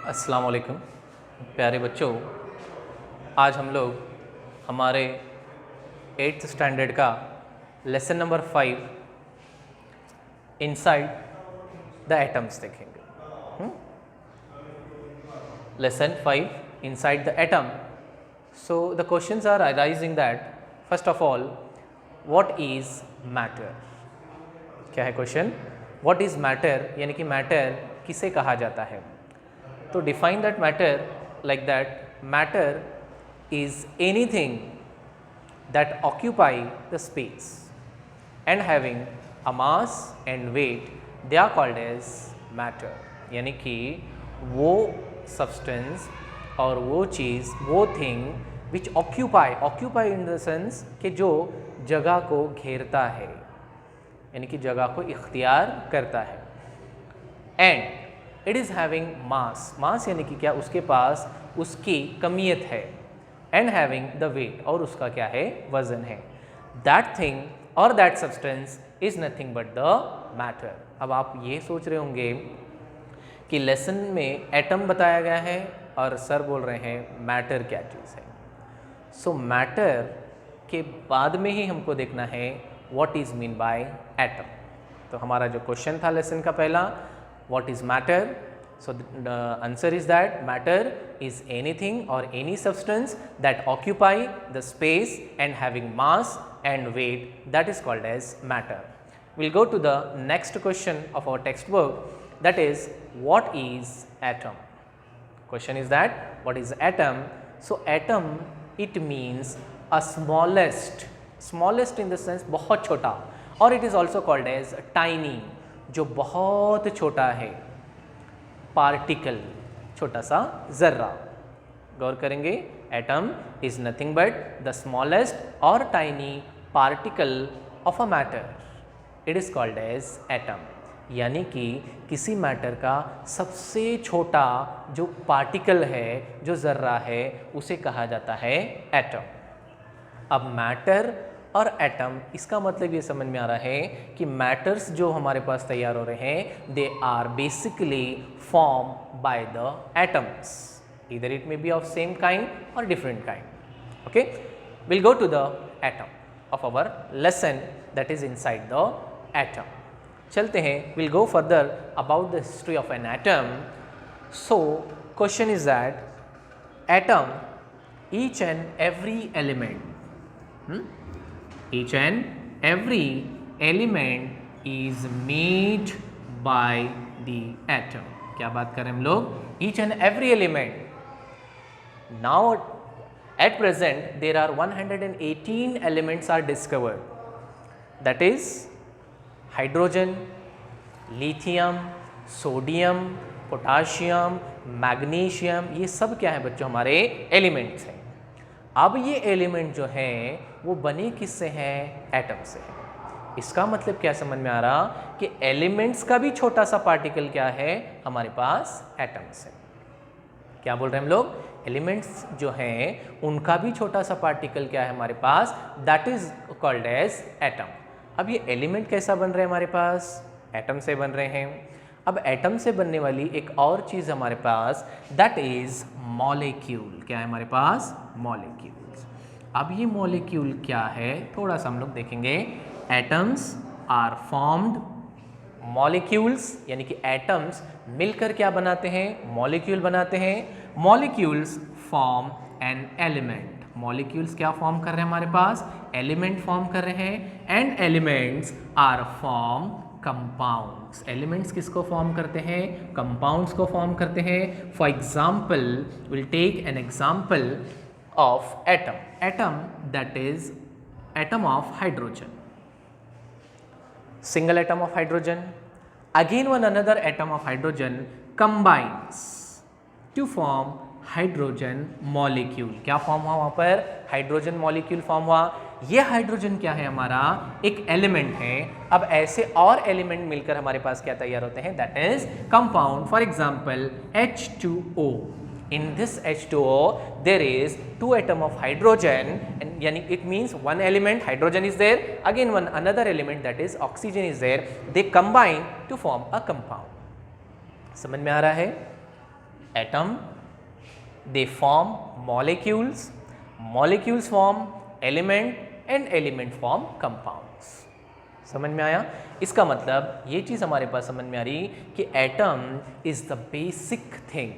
अस्सलाम वालेकुम प्यारे बच्चों, आज हम लोग हमारे 8th स्टैंडर्ड का lesson number 5 inside the atoms देखेंगे। Lesson 5 inside the atom. So the questions are arising that first of all what is matter. क्या है क्वेश्चन? व्हाट इज़ मैटर, यानी कि मैटर किसे कहा जाता है। तो define that matter like that matter is anything that occupy the space and having a mass and weight, they are called as matter। यानी कि वो substance और वो चीज़, वो thing which occupy in the sense कि जो जगह को घेरता है, यानी कि जगह को इख्तियार करता है। And it is having mass, mass यानी कि क्या, उसके पास उसकी कमियत है। एंड हैविंग द वेट, और उसका क्या है, वजन है। दैट थिंग और that substance is nothing but the matter. अब आप ये सोच रहे होंगे कि लेसन में एटम बताया गया है और सर बोल रहे हैं मैटर क्या चीज़ है। सो मैटर के बाद में ही हमको देखना है what is mean by atom. तो हमारा जो क्वेश्चन था लेसन का पहला, what is matter? So the answer is that matter is anything or any substance that occupy the space and having mass and weight, that is called as matter. We'll go to the next question of our textbook, that is what is atom? Question is that what is atom? So atom, it means a smallest in the sense बहुत छोटा, और it is also called as tiny, जो बहुत छोटा है, particle, छोटा सा जर्रा। गौर करेंगे, atom is nothing but the smallest और tiny particle of a matter, it is called as atom. यानी कि किसी मैटर का सबसे छोटा जो पार्टिकल है, जो जर्रा है, उसे कहा जाता है एटम। अब मैटर और एटम, इसका मतलब ये समझ में आ रहा है कि मैटर्स जो हमारे पास तैयार हो रहे हैं, they are basically form by the atoms, either it may be of same kind और different kind. Okay, will go to the atom of our lesson, that is inside the atom. चलते हैं, will go further about the history of an atom. So question is that atom, each and every element, each and every element is made by the atom। क्या बात करें हम लोग? each and every element। now at present there are 118 elements are discovered, that is hydrogen, lithium, sodium, potassium, magnesium, ये सब क्या है बच्चों, हमारे एलिमेंट्स हैं। अब ये एलिमेंट जो हैं वो बने किससे हैं? एटम से। इसका मतलब क्या समझ में आ रहा कि एलिमेंट्स का भी छोटा सा पार्टिकल क्या है हमारे पास? एटम से। क्या बोल रहे हैं हम लोग? एलिमेंट्स जो हैं उनका भी छोटा सा पार्टिकल क्या है हमारे पास? That is called as atom. अब ये एलिमेंट कैसा बन रहे हैं हमारे पास? एटम से बन रहे हैं। अब एटम से बनने वाली एक और चीज़ हमारे पास, दैट इज मॉलिक्यूल। क्या है हमारे पास? मॉलिक्यूल्स। अब ये मॉलिक्यूल क्या है, थोड़ा सा हम लोग देखेंगे। एटम्स आर फॉर्म्ड, मॉलिक्यूल्स यानी कि एटम्स मिलकर क्या बनाते हैं? मॉलिक्यूल बनाते हैं। Molecules form an element. Molecules क्या फॉर्म कर रहे हैं हमारे पास? एलिमेंट फॉर्म कर रहे हैं। And elements are form compounds. Elements किसको फॉर्म करते हैं? कंपाउंड्स को फॉर्म करते हैं। For example, will take an example of atom. Atom, that is atom of hydrogen, single atom of hydrogen, again one another atom of hydrogen combines to form hydrogen molecule. क्या form हुआ वहाँ पर? Hydrogen molecule form हुआ। ये hydrogen क्या है हमारा? एक एलिमेंट है। अब ऐसे और एलिमेंट मिलकर हमारे पास क्या तैयार होते हैं? That is compound. For example H2O। In this H2O there is 2 atom of hydrogen, and yani it means one element hydrogen is there, again one another element that is oxygen is there, they combine to form a compound। समझ में आ रहा है? atom, they form molecules, molecules form element and element form compounds. समझ में आया? इसका मतलब ये चीज़ हमारे पास समझ में आ रही कि atom is the basic thing.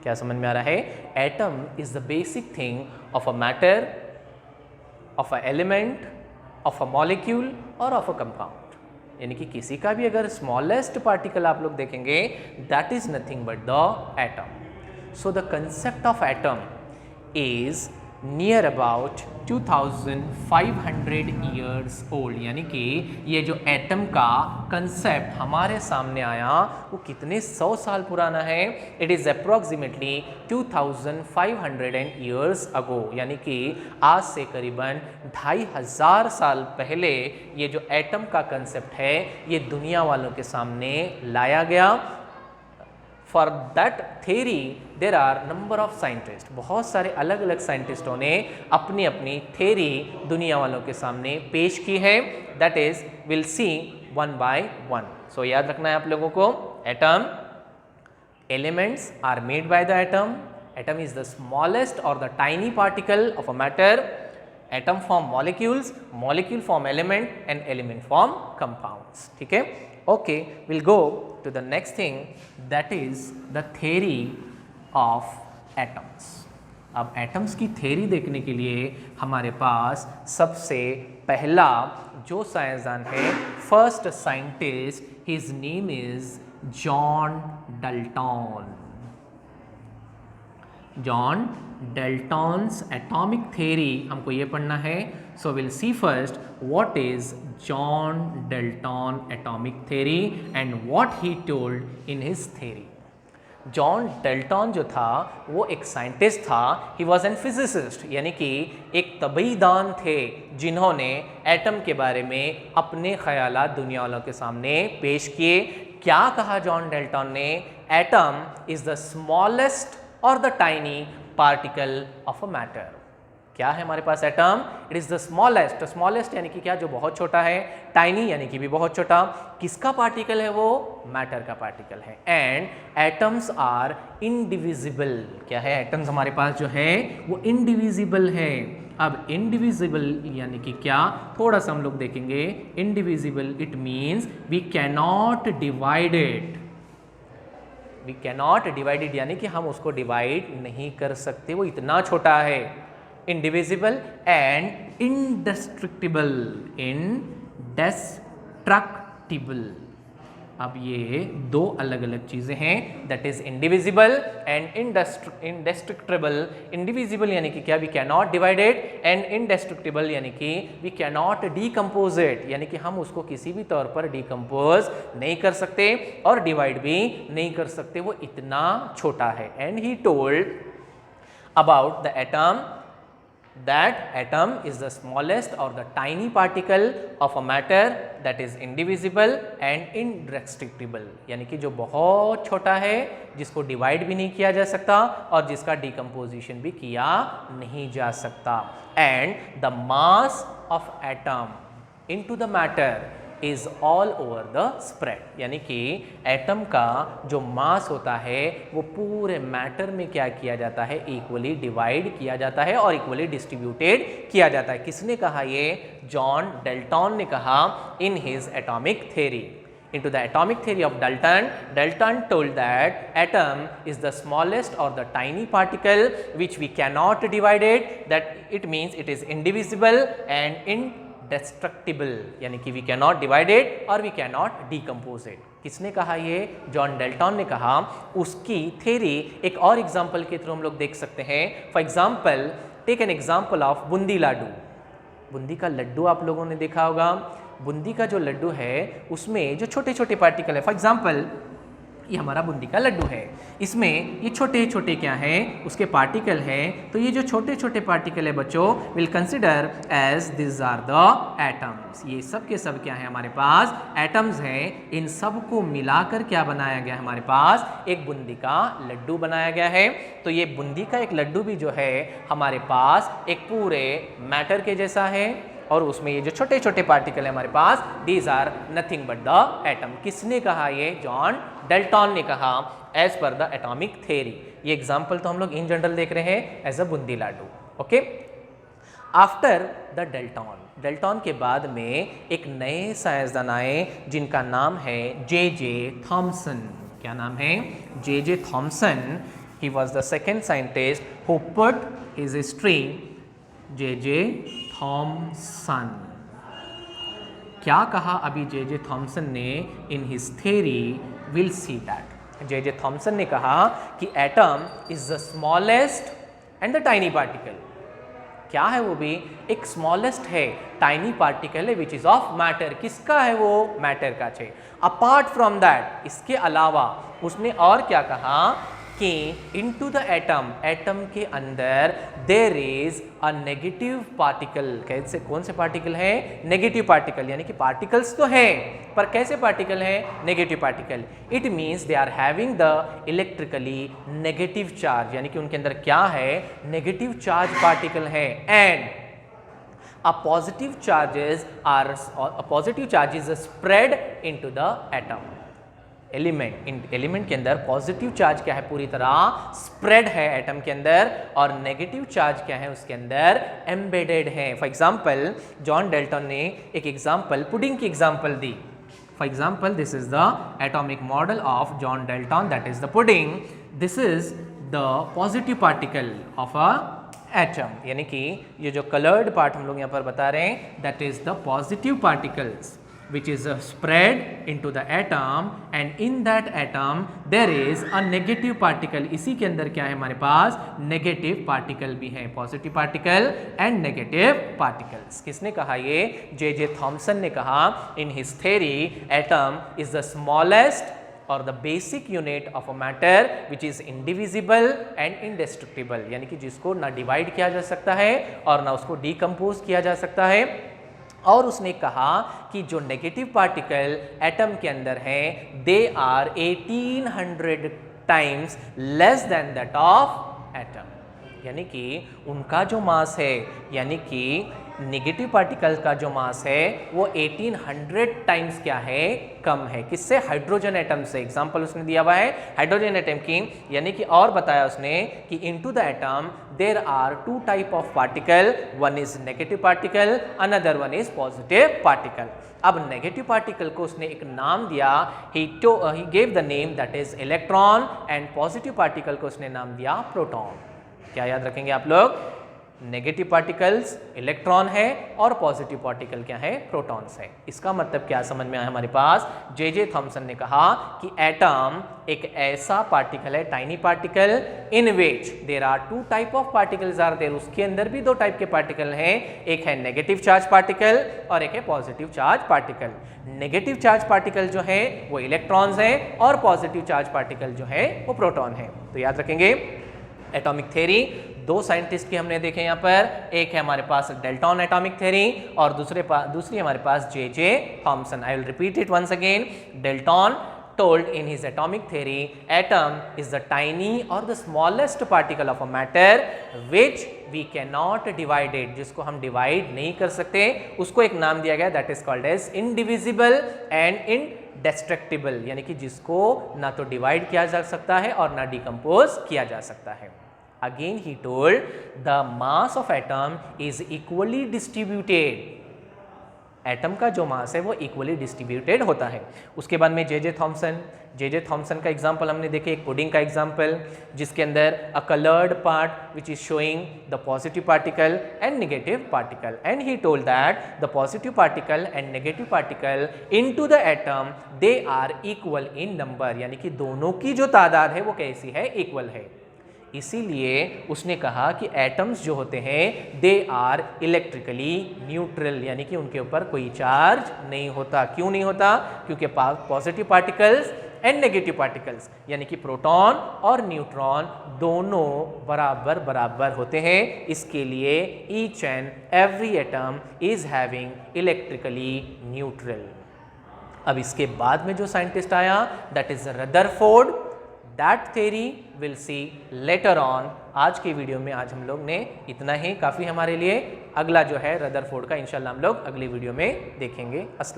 क्या समझ में आ रहा है? Atom is the basic thing of a matter, of a element, of a molecule और ऑफ अ कंपाउंड. यानी कि किसी का भी अगर स्मॉलेस्ट पार्टिकल आप लोग देखेंगे, that is nothing but the atom. So the concept of atom is near about 2500 years old. यानी कि ये जो एटम का कंसेप्ट हमारे सामने आया वो कितने 100 साल पुराना है. It is approximately 2500 years ago. यानी कि आज से करीबन 2500 साल पहले ये जो एटम का कंसेप्ट है ये दुनिया वालों के सामने लाया गया. For that theory there are number of scientist. बहुत सारे अलग अलग साइंटिस्टों ने अपनी अपनी थेरी दुनिया वालों के सामने पेश की है. That is will see one by one. So याद रखना है आप लोगों को, atom, elements are made by the atom. Atom is the smallest और the tiny particle of a matter. Atom form molecules, molecule form element and element form compounds. ठीक है? Okay, we'll go to the next thing, that is the theory of atoms. अब atoms की theory देखने के लिए हमारे पास सबसे पहला जो साइंसदान है, first scientist, his name is John Dalton. John Dalton's atomic theory हमको ये पढ़ना है. So will see first what is John Dalton atomic theory and what he told in his theory. John Dalton जो था वो एक साइंटिस्ट था. He was an physicist, यानी कि एक तबीदान थे जिन्होंने एटम के बारे में अपने ख्यालात दुनिया वालों के सामने पेश किए. क्या कहा जॉन डाल्टन ने? एटम इज द स्मॉलेस्ट और the tiny particle of a matter. क्या है हमारे पास atom? It is the smallest. Smallest यानी कि क्या? जो बहुत छोटा है. टाइनी यानी कि भी बहुत छोटा. किसका पार्टिकल है वो? मैटर का पार्टिकल है. And atoms are indivisible. क्या है? एटम्स हमारे पास जो है वो इनडिविजिबल है. अब इनडिविजिबल यानी कि क्या? थोड़ा सा हम लोग देखेंगे. Indivisible it means we cannot divide it. We cannot divided यानी कि हम उसको डिवाइड नहीं कर सकते, वो इतना छोटा है. Indivisible and indestructible. इंडेस्ट्रक्टिबल. अब ये दो अलग अलग चीज़ें हैं. That is indivisible and indestructible. Indivisible यानी कि क्या? We cannot divide it. And indestructible यानी कि वी कैनॉट डीकम्पोज इट, यानी कि हम उसको किसी भी तौर पर डीकम्पोज नहीं कर सकते और डिवाइड भी नहीं कर सकते, वो इतना छोटा है. And he told about the atom that atom is the smallest or the tiny particle of a matter that is indivisible and indestructible. यानी कि जो बहुत छोटा है, जिसको डिवाइड भी नहीं किया जा सकता और जिसका डिकम्पोजिशन भी किया नहीं जा सकता. And the mass of atom into the matter is all over the spread. यानी कि एटम का जो मास होता है वो पूरे मैटर में क्या किया जाता है? इक्वली डिवाइड किया जाता है और इक्वली डिस्ट्रीब्यूटेड किया जाता है. किसने कहा ये? जॉन डाल्टन ने कहा in his atomic theory. Into the atomic theory of Dalton, Dalton told that atom is the smallest or the tiny particle which we cannot divide it. That it means it is indivisible and indestructible. यानी कि we cannot divide it और we cannot decompose it. किसने कहा ये? John Dalton ने कहा. उसकी theory एक और एग्जाम्पल के थ्रू हम लोग देख सकते हैं. For example, take an example of boondi laddoo. Boondi का लड्डू आप लोगों ने देखा होगा. बूंदी का जो लड्डू है उसमें जो छोटे छोटे पार्टिकल है, फॉर एग्जाम्पल ये हमारा बूंदी का लड्डू है, इसमें ये छोटे छोटे क्या हैं? उसके पार्टिकल हैं. तो ये जो छोटे छोटे पार्टिकल है बच्चों, will consider as this are the atoms. ये सब के सब क्या है? हमारे पास एटम्स हैं. इन सब को मिलाकर क्या बनाया गया? हमारे पास एक बूंदी का लड्डू बनाया गया है. तो ये बूंदी का एक लड्डू भी जो है हमारे पास एक पूरे मैटर के जैसा है. और उसमें ये जो छोटे छोटे पार्टिकल है हमारे पास, these are nothing but the atom. किसने कहा? ये जॉन डाल्टन ने कहा as per the atomic theory. ये एग्जाम्पल तो हम लोग इन जनरल देख रहे हैं as a boondi laddoo. Okay, after the Dalton के बाद में एक नए साइंसदान आए जिनका नाम है जे थॉमसन। क्या नाम है? J Thomson. He was the second scientist who put his string J Thomson. क्या कहा अभी जे थॉमसन ने इन his theory? Will see that. J Thomson ने कहा कि atom is the smallest and the tiny particle. क्या है वो भी? एक स्मॉलेस्ट है, टाइनी पार्टिकल है विच इज ऑफ मैटर। किसका है वो? मैटर का है। अपार्ट फ्रॉम दैट, इसके अलावा उसने और क्या कहा कि इनटू द एटम, एटम के अंदर there is a negative particle. कैसे? कौन से पार्टिकल है? Negative particle. यानी कि पार्टिकल्स तो हैं पर कैसे पार्टिकल है? Negative particle. It means they are having the electrically negative charge. यानी कि उनके अंदर क्या है? नेगेटिव चार्ज पार्टिकल है। And a positive charge is spread into the atom। Element के अंदर पॉजिटिव चार्ज क्या है? पूरी तरह स्प्रेड है एटम के अंदर, और नेगेटिव चार्ज क्या है? उसके अंदर एम्बेडेड है। फॉर एग्जाम्पल, जॉन डाल्टन ने एक एग्जाम्पल पुडिंग की example the. For example, this is the atomic model of John Dalton, that is the pudding. This is the positive particle of a atom. यानी कि ये जो coloured part हम लोग यहाँ पर बता रहे हैं, that is the positive particles which is spread into the atom, and in that atom there is a negative particle। इसी के अंदर क्या है हमारे पास? नेगेटिव पार्टिकल भी है, positive particle and negative particles. किसने कहा? ये जे थॉमसन ने कहा in his theory atom is the smallest और the basic unit of a matter which is indivisible and indestructible. यानी कि जिसको ना डिवाइड किया जा सकता है और ना उसको डिकम्पोज किया जा सकता है। और उसने कहा कि जो नेगेटिव पार्टिकल एटम के अंदर हैं, they are 1800 times less than that of atom. यानी कि उनका जो मास है, यानी कि नेगेटिव पार्टिकल का जो मास है वो 1800 टाइम्स क्या है? कम है। किससे? हाइड्रोजन एटम से। एग्जांपल उसने दिया हुआ है हाइड्रोजन एटम की। यानी कि और बताया उसने कि into the atom there are two type of particle, one is negative particle, another one is positive particle. अब नेगेटिव पार्टिकल को उसने एक नाम दिया, he gave the name that is electron, and positive particle को उसने नाम दिया प्रोटॉन। क्या याद रखेंगे आप लोग? नेगेटिव पार्टिकल्स इलेक्ट्रॉन है और पॉजिटिव पार्टिकल क्या है? प्रोटॉन्स है। इसका मतलब क्या समझ में आया हमारे पास? जे थॉमसन ने कहा कि एटम एक ऐसा पार्टिकल है, tiny particle, in which there are two type of particles are there. उसके अंदर भी दो टाइप के पार्टिकल हैं, एक है नेगेटिव चार्ज पार्टिकल और एक है positive charge particle. Negative charge particle जो है वो इलेक्ट्रॉन्स है और पॉजिटिव चार्ज पार्टिकल जो है वो प्रोटॉन है। तो याद रखेंगे एटॉमिक थ्योरी दो साइंटिस्ट की हमने देखे यहाँ पर, एक है हमारे पास डाल्टन एटॉमिक थ्योरी और दूसरी हमारे पास J Thomson. I will repeat it once again. Dalton told in his atomic theory atom is the tiny or the smallest particle of a matter which we cannot divide it, जिसको हम divide नहीं कर सकते, उसको एक नाम दिया गया that is called as indivisible and indestructible। यानी कि जिसको ना तो डिवाइड किया जा सकता है और ना डिकम्पोज किया जा सकता है। Again he told the mass of atom is equally distributed। Atom का जो मास है वो इक्वली डिस्ट्रीब्यूटेड होता है। उसके बाद में जे थॉमसन का एग्जांपल हमने देखे, एक पुडिंग का एग्जांपल जिसके अंदर a coloured part which is showing the positive particle and negative particle, and he told that the positive particle and negative particle into the atom they are equal in number. यानी कि दोनों की जो तादाद है वो कैसी है? इक्वल है। इसीलिए उसने कहा कि एटम्स जो होते हैं दे आर इलेक्ट्रिकली न्यूट्रल, यानी कि उनके ऊपर कोई चार्ज नहीं होता। क्यों नहीं होता? क्योंकि positive particles and negative particles यानी कि प्रोटॉन और न्यूट्रॉन दोनों बराबर बराबर होते हैं। इसके लिए each and every atom is having electrically neutral. अब इसके बाद में जो साइंटिस्ट आया that is Rutherford, that theory will see later on. आज की वीडियो में आज हम लोग ने इतना ही काफ़ी हमारे लिए। अगला जो है रदरफोर्ड का इंशाल्लाह हम लोग अगली वीडियो में देखेंगे। अस्सलाम।